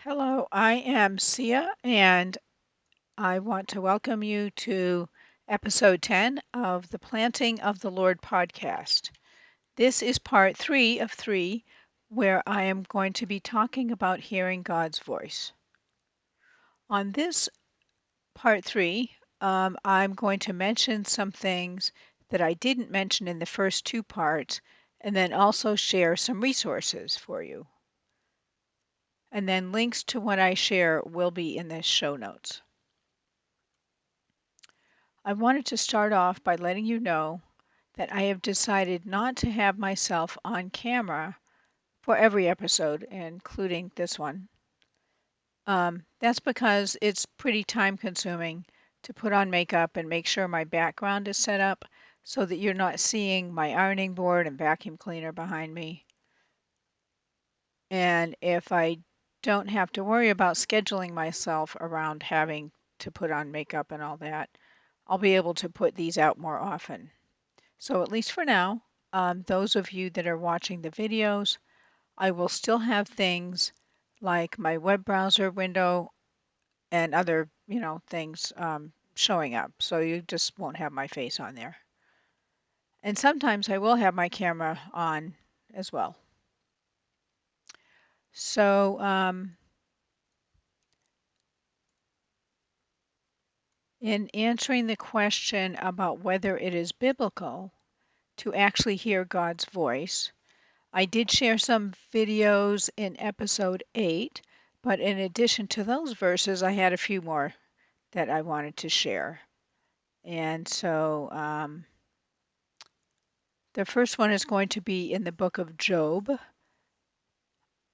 Hello, I am Sia, and I want to welcome you to episode 10 of the Planting of the Lord podcast. This is part 3 of 3, where I am going to be talking about hearing God's voice. On this part 3, I'm going to mention some things that I didn't mention in the first two parts, and then also share some resources for you. And then links to what I share will be in the show notes. I wanted to start off by letting you know that I have decided not to have myself on camera for every episode, including this one. That's because it's pretty time consuming to put on makeup and make sure my background is set up so that you're not seeing my ironing board and vacuum cleaner behind me. And if I don't have to worry about scheduling myself around having to put on makeup and all that, I'll be able to put these out more often. So at least for now, those of you that are watching the videos, I will still have things like my web browser window and other, things showing up. So you just won't have my face on there. And sometimes I will have my camera on as well. So in answering the question about whether it is biblical to actually hear God's voice, I did share some videos in episode 8, but in addition to those verses, I had a few more that I wanted to share. And so the first one is going to be in the book of Job.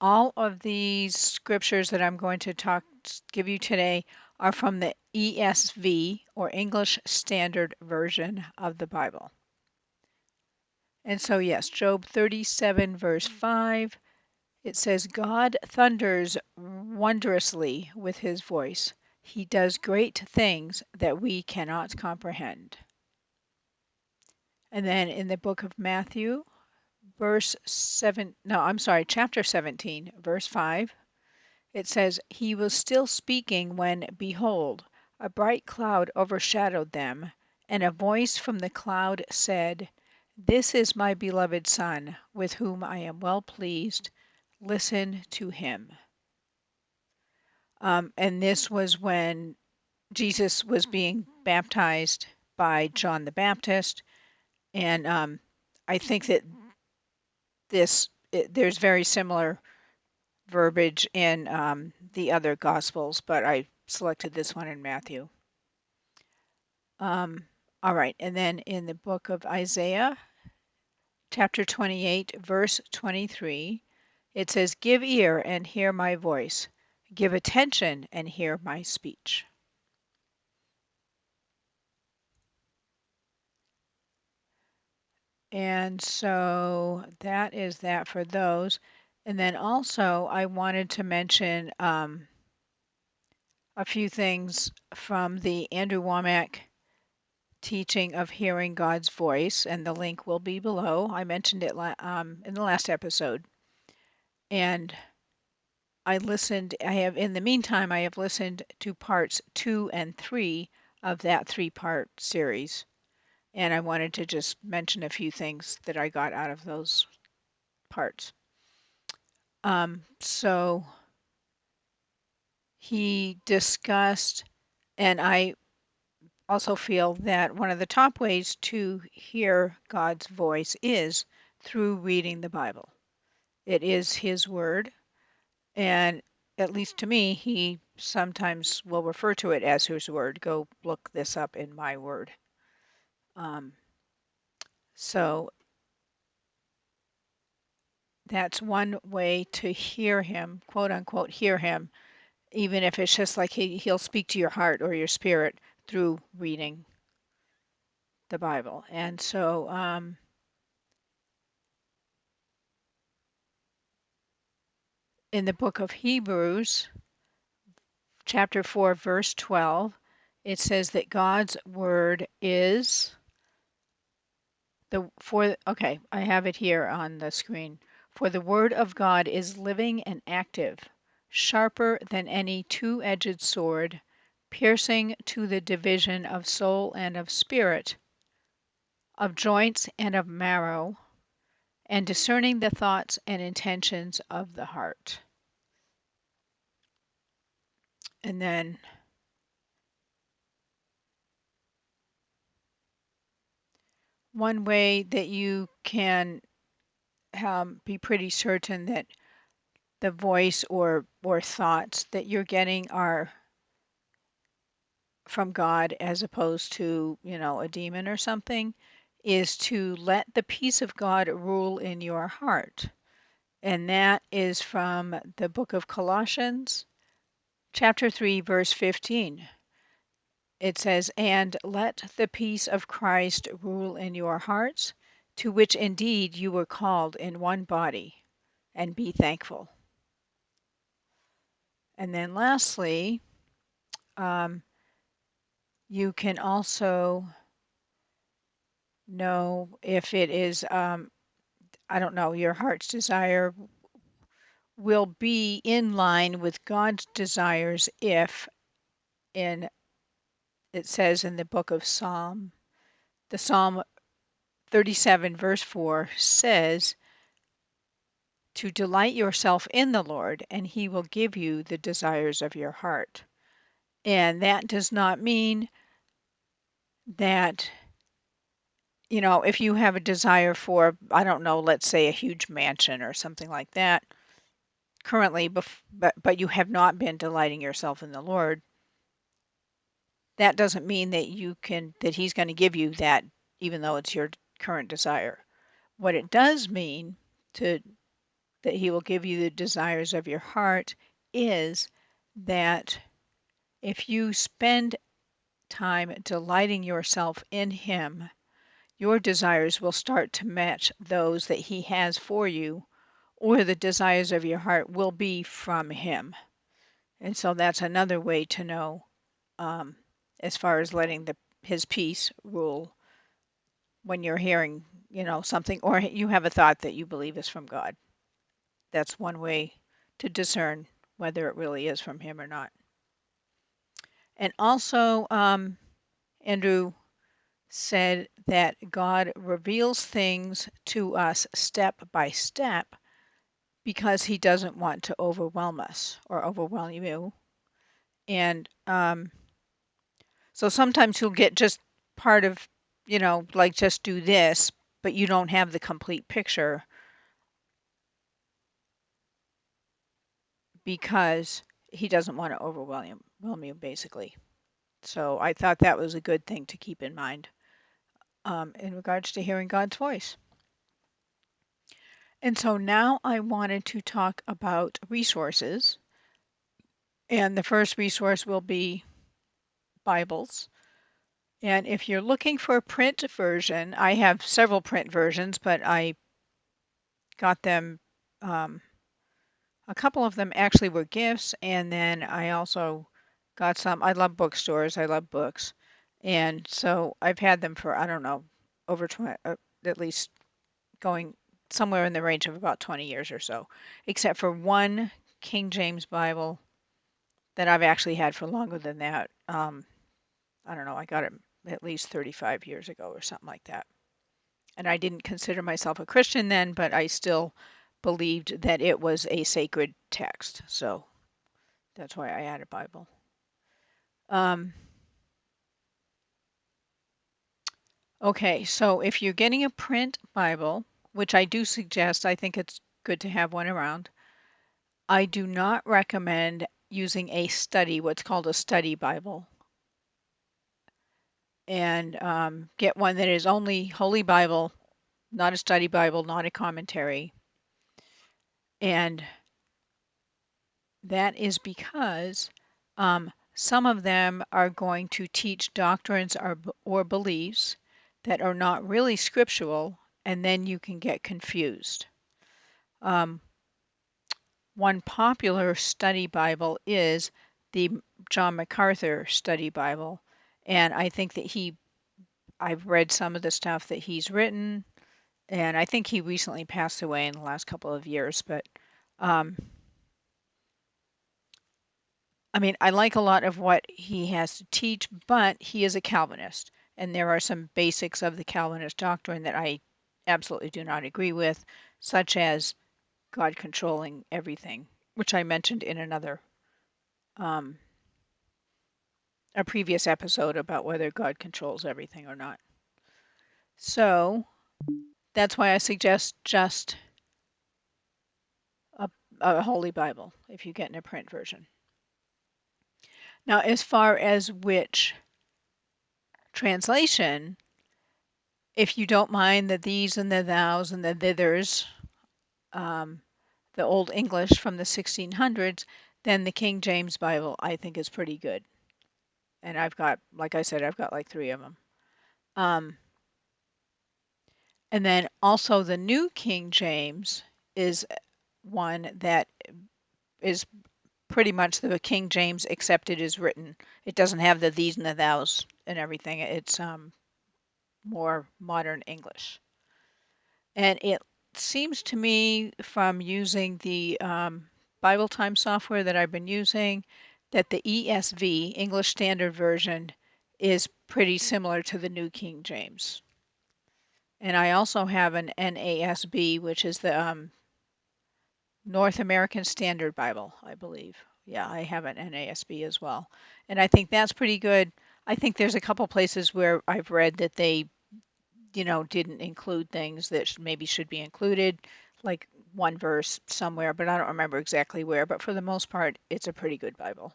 All of these scriptures that I'm going to give you today are from the ESV, or English Standard Version of the Bible. And so, yes, Job 37, verse 5. It says, God thunders wondrously with his voice. He does great things that we cannot comprehend. And then in the book of Matthew, chapter 17, verse 5, it says, He was still speaking when, behold, a bright cloud overshadowed them, and a voice from the cloud said, This is my beloved Son, with whom I am well pleased. Listen to him. And this was when Jesus was being baptized by John the Baptist. And I think that there's very similar verbiage in the other Gospels, but I selected this one in Matthew. All right, and then in the book of Isaiah, chapter 28, verse 23, it says, Give ear and hear my voice. Give attention and hear my speech. And so that is that for those. And then also I wanted to mention a few things from the Andrew Womack teaching of hearing God's voice, and the link will be below. I mentioned it in the last episode. And in the meantime, I have listened to parts 2 and 3 of that 3-part series. And I wanted to just mention a few things that I got out of those parts. So he discussed, and I also feel that one of the top ways to hear God's voice is through reading the Bible. It is his word, and at least to me, he sometimes will refer to it as his word. Go look this up in my word. So that's one way to hear him, quote unquote, hear him, even if it's just like he'll speak to your heart or your spirit through reading the Bible. And so in the book of Hebrews, chapter 4, verse 12, it says that God's word is okay, I have it here on the screen. For the word of God is living and active, sharper than any two-edged sword, piercing to the division of soul and of spirit, of joints and of marrow, and discerning the thoughts and intentions of the heart. And then one way that you can be pretty certain that the voice or thoughts that you're getting are from God as opposed to, a demon or something, is to let the peace of God rule in your heart. And that is from the book of Colossians, chapter 3, verse 15. It says, "And let the peace of Christ rule in your hearts, to which indeed you were called in one body, and be thankful." And then lastly, um, you can also know if it is, I don't know, your heart's desire will be in line with God's desires if in it says in the book of the Psalm 37 verse 4 says to delight yourself in the Lord and he will give you the desires of your heart. And that does not mean that, if you have a desire for, I don't know, let's say a huge mansion or something like that currently, but you have not been delighting yourself in the Lord, that doesn't mean that he's going to give you that even though it's your current desire. What it does mean to that he will give you the desires of your heart is that if you spend time delighting yourself in him, your desires will start to match those that he has for you, or the desires of your heart will be from him. And so that's another way to know, as far as letting his peace rule when you're hearing, something, or you have a thought that you believe is from God. That's one way to discern whether it really is from him or not. And also, Andrew said that God reveals things to us step by step because he doesn't want to overwhelm us or overwhelm you. And so sometimes you'll get just part of, like just do this, but you don't have the complete picture because he doesn't want to overwhelm you, basically. So I thought that was a good thing to keep in mind in regards to hearing God's voice. And so now I wanted to talk about resources. And the first resource will be Bibles. And if you're looking for a print version, I have several print versions, but I got them. A couple of them actually were gifts, and then I also got some. I love bookstores. I love books, and so I've had them for I don't know over 20, at least going somewhere in the range of about 20 years or so, except for one King James Bible that I've actually had for longer than that. I don't know. I got it at least 35 years ago or something like that. And I didn't consider myself a Christian then, but I still believed that it was a sacred text. So that's why I had a Bible. Okay, so if you're getting a print Bible, which I do suggest, I think it's good to have one around. I do not recommend using what's called a study Bible. And get one that is only Holy Bible, not a study Bible, not a commentary. And that is because some of them are going to teach doctrines or beliefs that are not really scriptural, and then you can get confused. One popular study Bible is the John MacArthur Study Bible, and I think that I've read some of the stuff that he's written, and I think he recently passed away in the last couple of years, but I mean, I like a lot of what he has to teach, but he is a Calvinist, and there are some basics of the Calvinist doctrine that I absolutely do not agree with, such as God controlling everything, which I mentioned in um, a previous episode about whether God controls everything or not. So that's why I suggest just a, a Holy Bible if you get in a print version. Now, as far as which translation, if you don't mind the these and the thous and the thithers, um, the Old English from the 1600s, then the King James Bible I think is pretty good. And I've got, like I said, I've got like 3 of them. And then also the New King James is one that is pretty much the King James except it is written. It doesn't have the these and the thous and everything. It's more modern English. And it seems to me from using the Bible Time software that I've been using that the ESV, English Standard Version, is pretty similar to the New King James. And I also have an NASB, which is the North American Standard Bible, I believe. Yeah, I have an NASB as well. And I think that's pretty good. I think there's a couple places where I've read that they, didn't include things that maybe should be included, like one verse somewhere, but I don't remember exactly where. But for the most part, it's a pretty good Bible.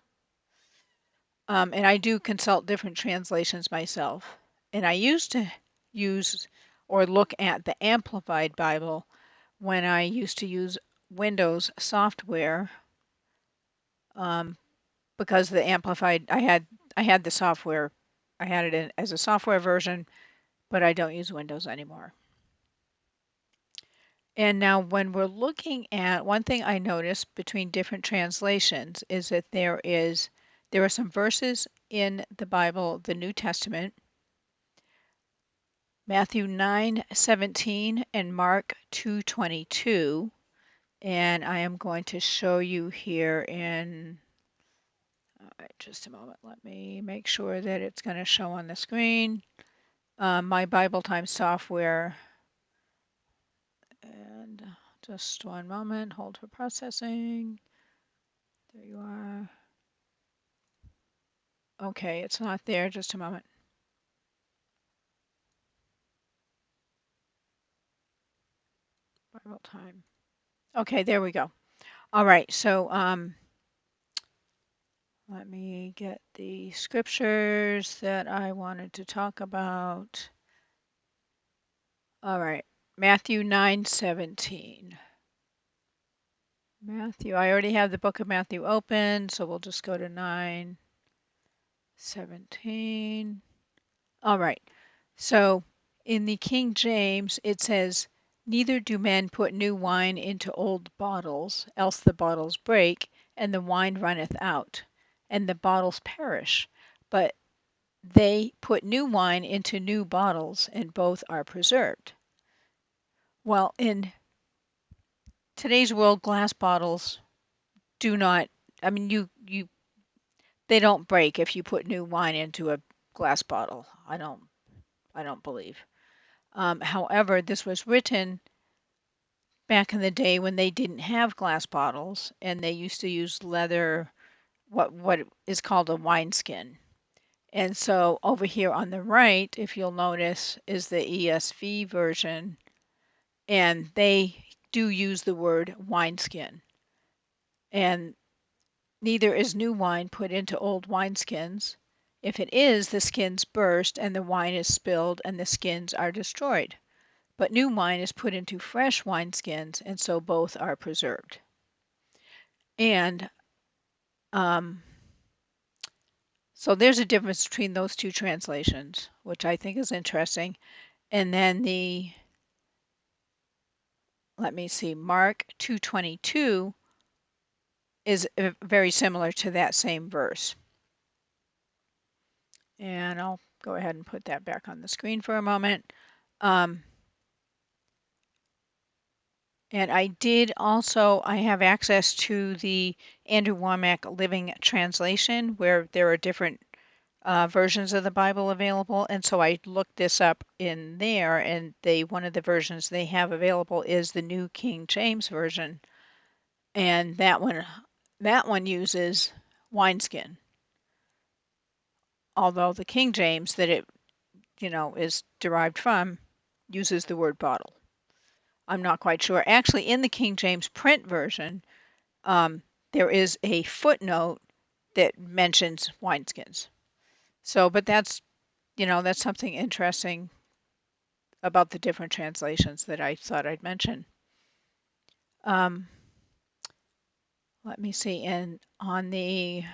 And I do consult different translations myself. And I used to use or look at the Amplified Bible when I used to use Windows software, um, because the Amplified, I had the software, I had it in as a software version, but I don't use Windows anymore. And now when we're looking at, one thing I noticed between different translations is that there are some verses in the Bible, the New Testament, Matthew 9:17 and Mark 2:22. And I am going to show you here in, all right, just a moment. Let me make sure that it's going to show on the screen. My Bible Time software. And just one moment, hold for processing. There you are. Okay, it's not there, just a moment. Bible Time. Okay, there we go. All right, so let me get the scriptures that I wanted to talk about. All right, Matthew 9:17. Matthew, I already have the book of Matthew open, so we'll just go to 9:17. All right, so in the King James, it says, "Neither do men put new wine into old bottles, else the bottles break, and the wine runneth out, and the bottles perish. But they put new wine into new bottles, and both are preserved." Well, in today's world, glass bottles do not, I mean, they don't break if you put new wine into a glass bottle. I don't believe. However, this was written back in the day when they didn't have glass bottles and they used to use leather, what is called a wineskin. And so over here on the right, if you'll notice, is the ESV version, and they do use the word wineskin. And neither is new wine put into old wineskins. If it is, the skins burst and the wine is spilled and the skins are destroyed. But new wine is put into fresh wineskins, and so both are preserved. And so there's a difference between those two translations, which I think is interesting. And then let me see, Mark 2:22 is very similar to that same verse. And I'll go ahead and put that back on the screen for a moment. And I have access to the Andrew Womack Living Translation, where there are different versions of the Bible available. And so I looked this up in there, and one of the versions they have available is the New King James Version. And that one uses wineskin, although the King James that it is derived from uses the word bottle. I'm not quite sure. Actually, in the King James print version, there is a footnote that mentions wineskins. So, but that's something interesting about the different translations that I thought I'd mention. Um, Let me see. And on the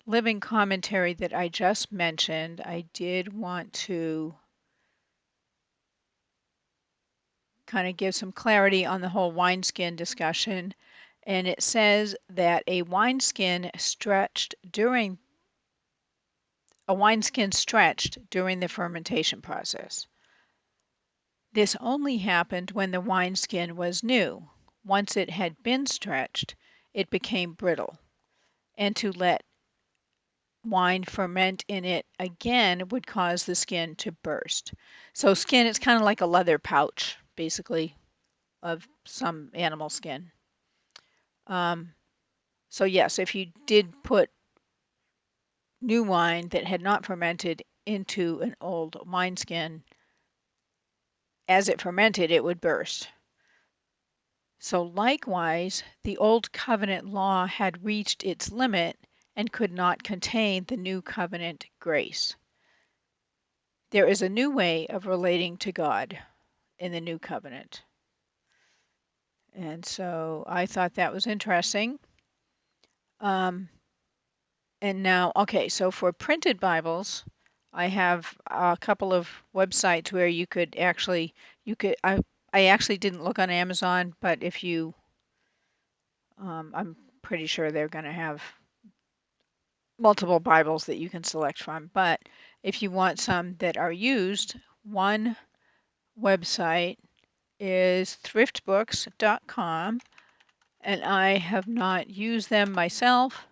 living commentary that I just mentioned, I did want to kind of give some clarity on the whole wineskin discussion. And it says that a wineskin stretched during the fermentation process. This only happened when the wineskin was new. Once it had been stretched, it became brittle, and to let wine ferment in it again would cause the skin to burst. So skin, it's kind of like a leather pouch, basically, of some animal skin. So yes, if you did put new wine that had not fermented into an old wineskin, as it fermented, it would burst. So likewise, the old covenant law had reached its limit and could not contain the new covenant grace. There is a new way of relating to God in the new covenant. And so I thought that was interesting. And now, okay, so for printed Bibles, I have a couple of websites where I actually didn't look on Amazon, but I'm pretty sure they're going to have multiple Bibles that you can select from. But if you want some that are used, one website is thriftbooks.com, and I have not used them myself,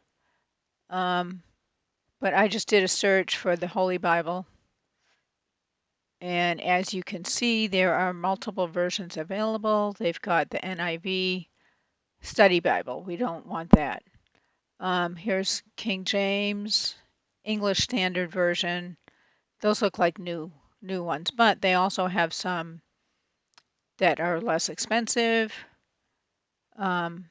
but I just did a search for the Holy Bible. And as you can see, there are multiple versions available. They've got the NIV Study Bible. We don't want that. Here's King James, English Standard Version. Those look like new ones, but they also have some that are less expensive. The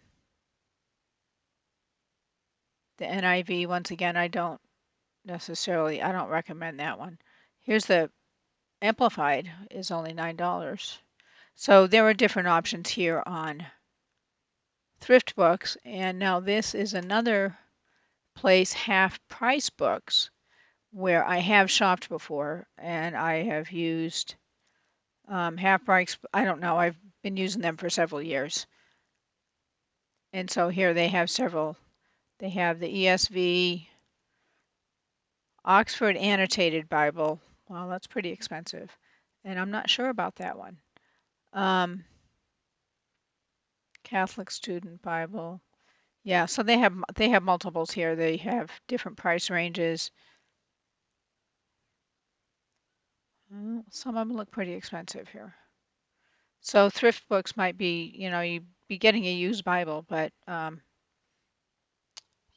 NIV, once again, I don't recommend that one. Here's the Amplified, is only $9. So there are different options here on Thrift Books. And now this is another place, Half Price Books, where I have shopped before, and I have used Half Price. I don't know, I've been using them for several years. And so here they have several. They have the ESV, Oxford Annotated Bible. Well, that's pretty expensive, and I'm not sure about that one. Catholic Student Bible. Yeah, so they have multiples here. They have different price ranges. Some of them look pretty expensive here. So thrift books might be, you'd be getting a used Bible, but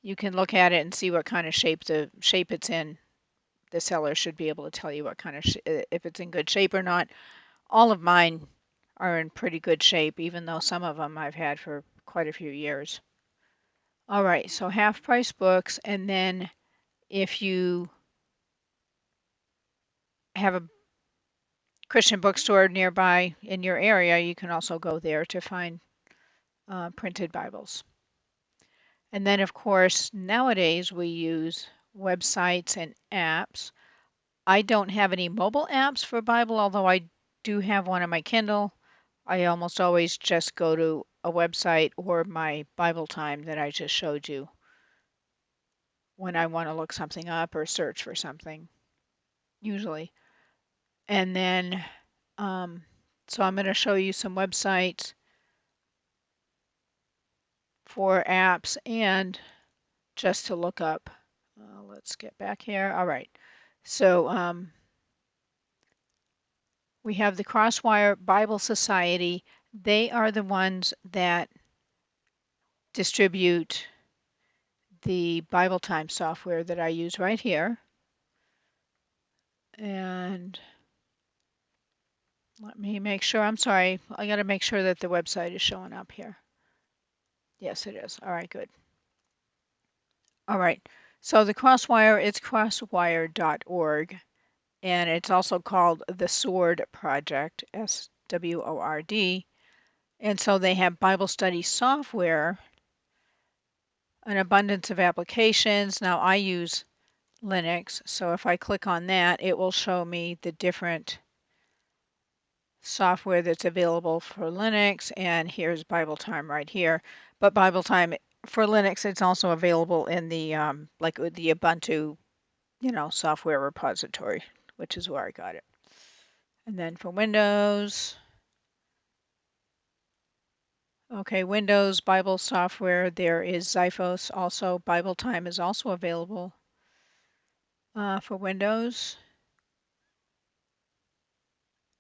you can look at it and see what kind of shape it's in. The seller should be able to tell you what kind of if it's in good shape or not. All of mine are in pretty good shape, even though some of them I've had for quite a few years. All right, so half price books, and then if you have a Christian bookstore nearby in your area, you can also go there to find printed Bibles. And then, of course, nowadays we use websites and apps. I don't have any mobile apps for Bible, although I do have one on my Kindle. I almost always just go to a website or my Bible time that I just showed you when I want to look something up or search for something, usually. And then, so I'm going to show you some websites for apps and just to look up. Let's get back here. All right. So we have the Crosswire Bible Society. They are the ones that distribute the Bible Time software that I use right here. And let me make sure. I'm sorry. I got to make sure that the website is showing up here. Yes, it is. All right, good. All right. So the Crosswire, it's crosswire.org, and it's also called the Sword Project, SWORD. And so they have Bible study software, an abundance of applications. Now I use Linux, so if I click on that, it will show me the different software that's available for Linux, and here's Bible Time right here. But Bible Time for Linux, it's also available in the like the Ubuntu, software repository, which is where I got it. And then for Windows, okay, Windows Bible software, there is Xiphos also. Bible Time is also available for Windows.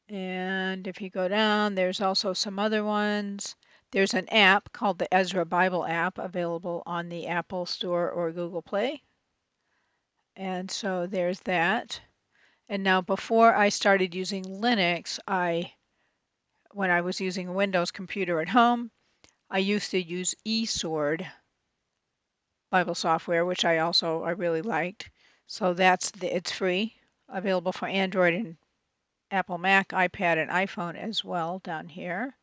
And if you go down, there's also some other ones. There's an app called the Ezra Bible app available on the Apple Store or Google Play. And so there's that. And now before I started using Linux, when I was using a Windows computer at home, I used to use eSword Bible software, which I really liked. So it's free, available for Android and Apple Mac, iPad, and iPhone as well down here.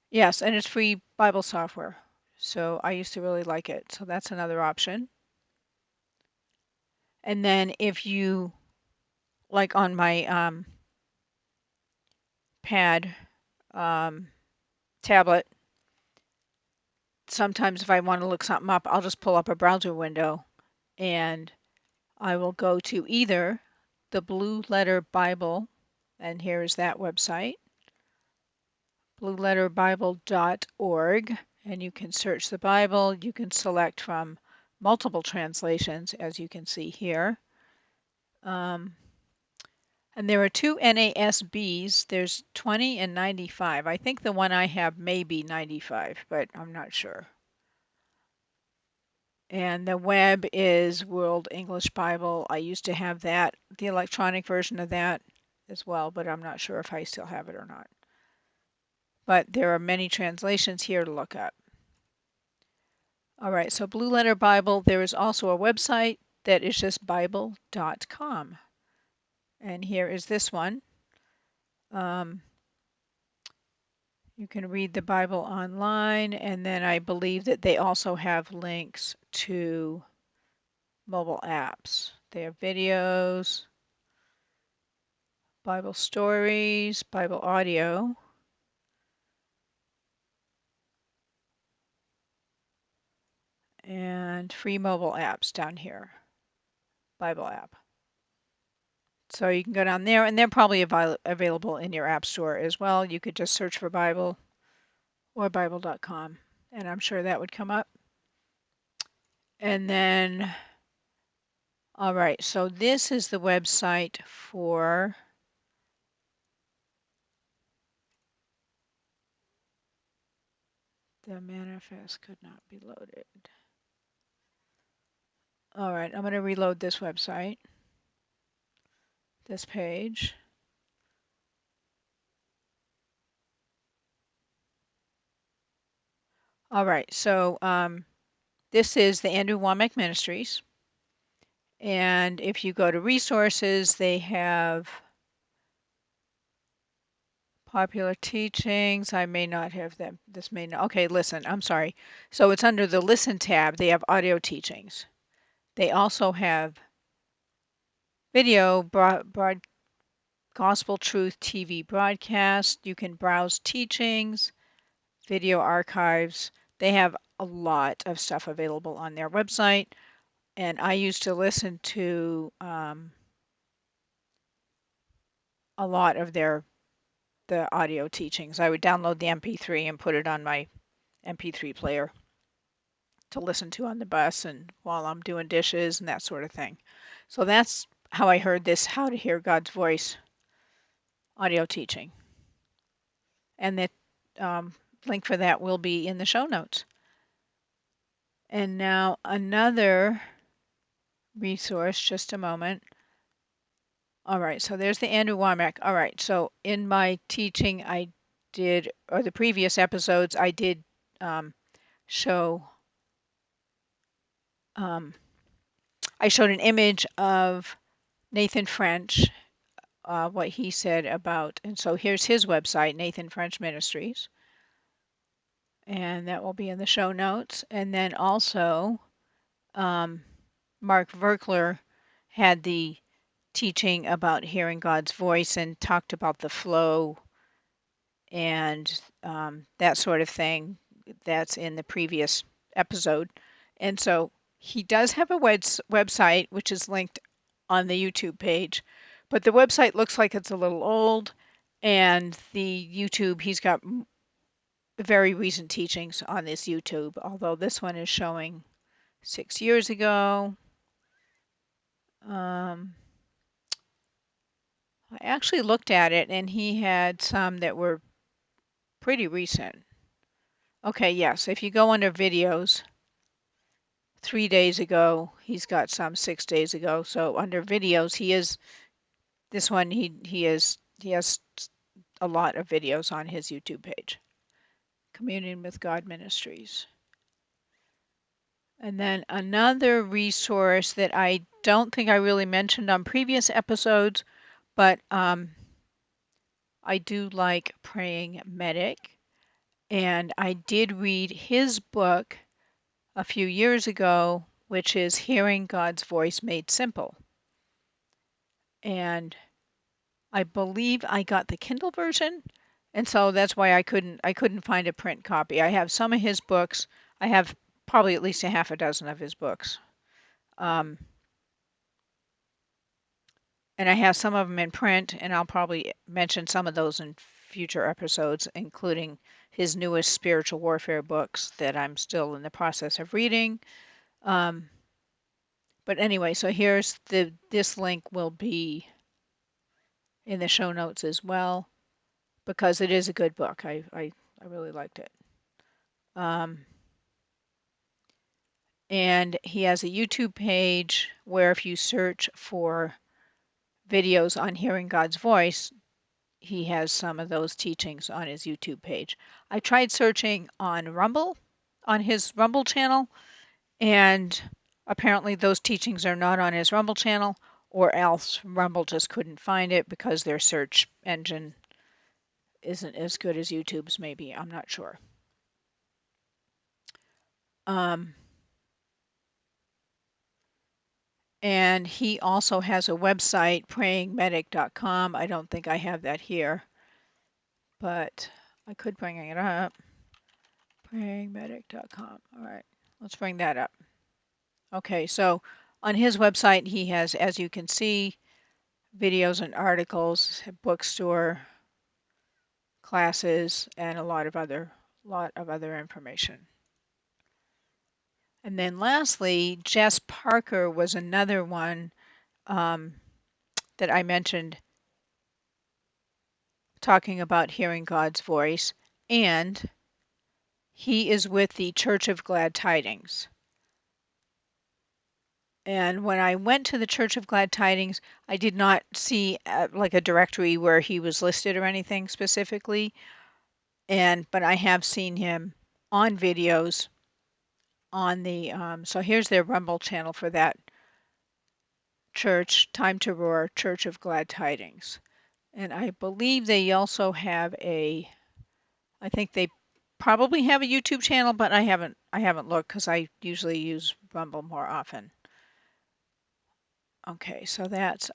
Yes, and it's free Bible software. So I used to really like it. So that's another option. And then if you, like on my pad tablet, sometimes if I want to look something up, I'll just pull up a browser window and I will go to either the Blue Letter Bible, and here is that website, blueletterbible.org, and you can search the Bible. You can select from multiple translations, as you can see here. And there are two NASBs. There's 20 and 95. I think the one I have may be 95, but I'm not sure. And the web is World English Bible. I used to have that, the electronic version of that as well, but I'm not sure if I still have it or not. But there are many translations here to look up. All right, so Blue Letter Bible, there is also a website that is just bible.com. And here is this one. You can read the Bible online, and then I believe that they also have links to mobile apps. They have videos, Bible stories, Bible audio, and free mobile apps down here, Bible app. So you can go down there, and they're probably available in your app store as well. You could just search for Bible or Bible.com, and I'm sure that would come up. And then, all right, so this is the website for the manifest could not be loaded. All right, I'm going to reload this website, this page. All right, so this is the Andrew Womack Ministries. And if you go to resources, they have popular teachings. I may not have them. This may not. Okay, listen, I'm sorry. So it's under the listen tab. They have audio teachings. They also have video gospel truth TV broadcast. You can browse teachings, video archives. They have a lot of stuff available on their website. And I used to listen to a lot of their the audio teachings. I would download the MP3 and put it on my MP3 player to listen to on the bus and while I'm doing dishes and that sort of thing. So that's how I heard this How to Hear God's Voice audio teaching. And the link for that will be in the show notes. And now another resource, just a moment. All right, so there's the Andrew Womack. All right, so in my teaching I did, or the previous episodes, I did show, I showed an image of Nathan French, what he said about, and so here's his website, Nathan French Ministries, and that will be in the show notes. And then also, Mark Verkler had the teaching about hearing God's voice and talked about the flow and that sort of thing. That's in the previous episode. And so he does have a website, which is linked on the YouTube page, but the website looks like it's a little old. And the YouTube, he's got very recent teachings on this YouTube, although this one is showing 6 years ago. I actually looked at it and he had some that were pretty recent. Okay, yes, if you go under videos, 3 days ago, he's got some 6 days ago. So under videos, this one, he has a lot of videos on his YouTube page. Communion with God Ministries. And then another resource that I don't think I really mentioned on previous episodes, but I do like Praying Medic. And I did read his book a few years ago, which is Hearing God's Voice Made Simple. And I believe I got the Kindle version, and so that's why I couldn't find a print copy. I have some of his books. I have probably at least a half a dozen of his books. And I have some of them in print, and I'll probably mention some of those in future episodes, including his newest spiritual warfare books that I'm still in the process of reading. But anyway, so here's this link will be in the show notes as well, because it is a good book. I really liked it. And he has a YouTube page where if you search for videos on hearing God's voice, he has some of those teachings on his YouTube page. I tried searching on Rumble, on his Rumble channel, and apparently those teachings are not on his Rumble channel, or else Rumble just couldn't find it because their search engine isn't as good as YouTube's, maybe. I'm not sure. And he also has a website, prayingmedic.com. I don't think I have that here, but I could bring it up. Prayingmedic.com. All right, let's bring that up. Okay, so on his website, he has, as you can see, videos and articles, bookstore, classes, and a lot of other information. And then lastly, Jess Parker was another one that I mentioned, talking about hearing God's voice, and he is with the Church of Glad Tidings. And when I went to the Church of Glad Tidings, I did not see like a directory where he was listed or anything specifically, but I have seen him on videos on the so here's their Rumble channel for that church, Time to Roar, Church of Glad Tidings. And I believe they also have I think they probably have a YouTube channel, but I haven't looked because I usually use Rumble more often. Okay, so that's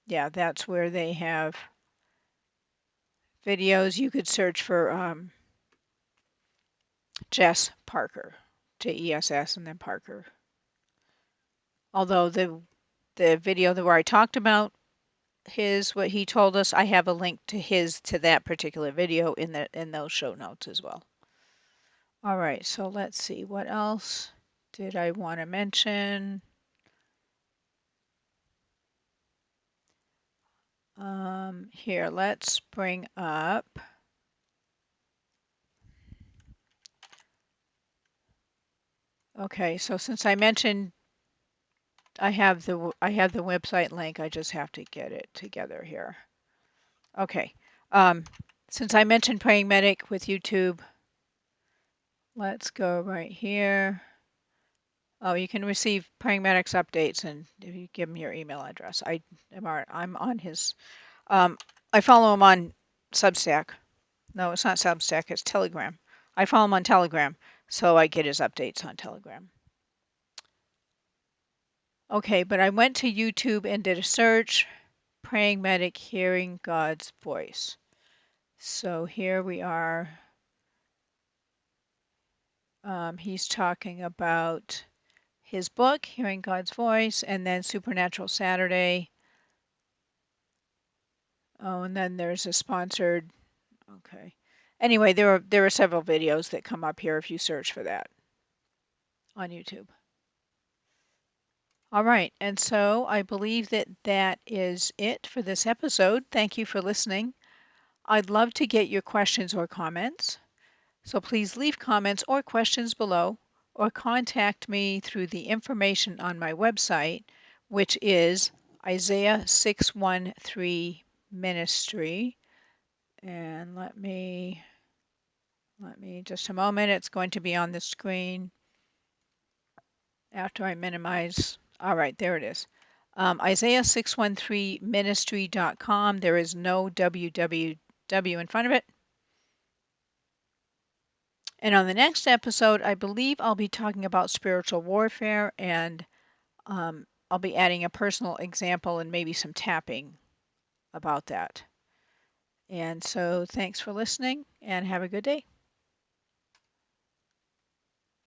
yeah, that's where they have videos. You could search for Jess Parker, Jess and then Parker. Although the video where I talked about his what he told us, I have a link to that particular video in those show notes as well. All right, so let's see, what else did I want to mention? Here, let's bring up. Okay, so since I mentioned I have the website link, I just have to get it together here. Okay, since I mentioned Praying Medic with YouTube, let's go right here. Oh, you can receive Praying Medic's updates, and if you give him your email address, I'm on his. I follow him on Substack. No, it's not Substack. It's Telegram. I follow him on Telegram, so I get his updates on Telegram. Okay, but I went to YouTube and did a search, Praying Medic Hearing God's Voice. So here we are. He's talking about his book, Hearing God's Voice, and then Supernatural Saturday. Oh, and then there's a sponsored. Okay. Anyway, there are several videos that come up here if you search for that on YouTube. All right, and so I believe that is it for this episode. Thank you for listening. I'd love to get your questions or comments. So please leave comments or questions below or contact me through the information on my website, which is Isaiah 613 Ministry. And let me just a moment. It's going to be on the screen after I minimize. All right, there it is. Isaiah613ministry.com. There is no www in front of it. And on the next episode, I believe I'll be talking about spiritual warfare, and I'll be adding a personal example and maybe some tapping about that. And so thanks for listening and have a good day.